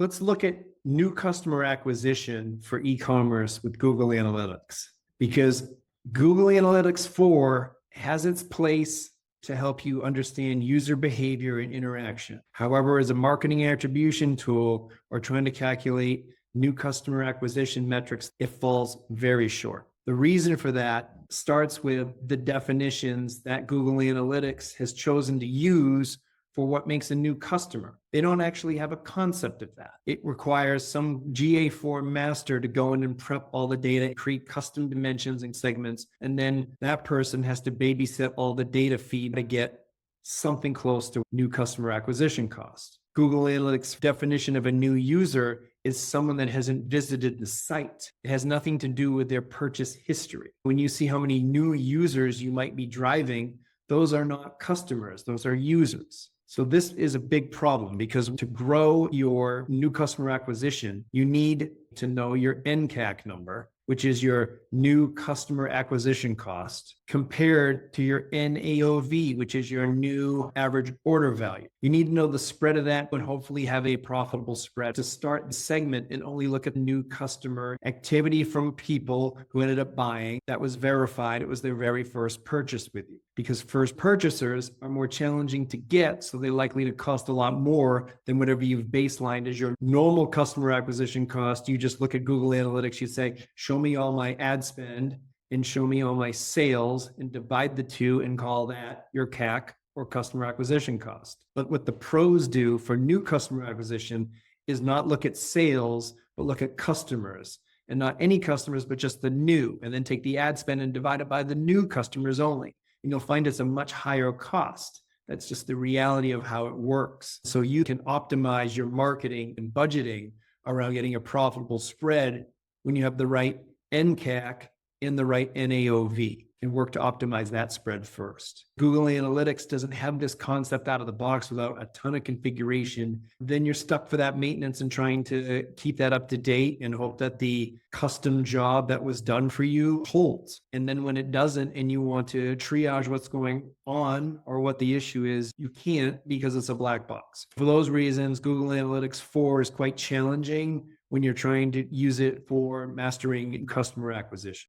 Let's look at new customer acquisition for e-commerce with Google Analytics, because Google Analytics 4 has its place to help you understand user behavior and interaction. However, as a marketing attribution tool or trying to calculate new customer acquisition metrics, it falls very short. The reason for that starts with the definitions that Google Analytics has chosen to use for what makes a new customer. They don't actually have a concept of that. It requires some GA4 master to go in and prep all the data, create custom dimensions and segments, and then that person has to babysit all the data feed to get something close to new customer acquisition cost. Google Analytics definition of a new user is someone that hasn't visited the site. It has nothing to do with their purchase history. When you see how many new users you might be driving, those are not customers, those are users. So this is a big problem, because to grow your new customer acquisition, you need to know your NCAC number, which is your new customer acquisition cost, compared to your NAOV, which is your new average order value. You need to know the spread of that, but hopefully have a profitable spread to start the segment and only look at new customer activity from people who ended up buying. That was verified. It was their very first purchase with you, because first purchasers are more challenging to get. So they're likely to cost a lot more than whatever you've baselined as your normal customer acquisition cost. You just look at Google Analytics, you say, show me all my ad spend and show me all my sales, and divide the two and call that your CAC, or customer acquisition cost. But what the pros do for new customer acquisition is not look at sales, but look at customers, and not any customers, but just the new, and then take the ad spend and divide it by the new customers only. And you'll find it's a much higher cost. That's just the reality of how it works. So you can optimize your marketing and budgeting around getting a profitable spread when you have the right NCAC and the right NAOV, and work to optimize that spread first. Google Analytics doesn't have this concept out of the box without a ton of configuration. Then you're stuck for that maintenance and trying to keep that up to date and hope that the custom job that was done for you holds. And then when it doesn't, and you want to triage what's going on or what the issue is, you can't, because it's a black box. For those reasons, Google Analytics 4 is quite challenging when you're trying to use it for mastering customer acquisition.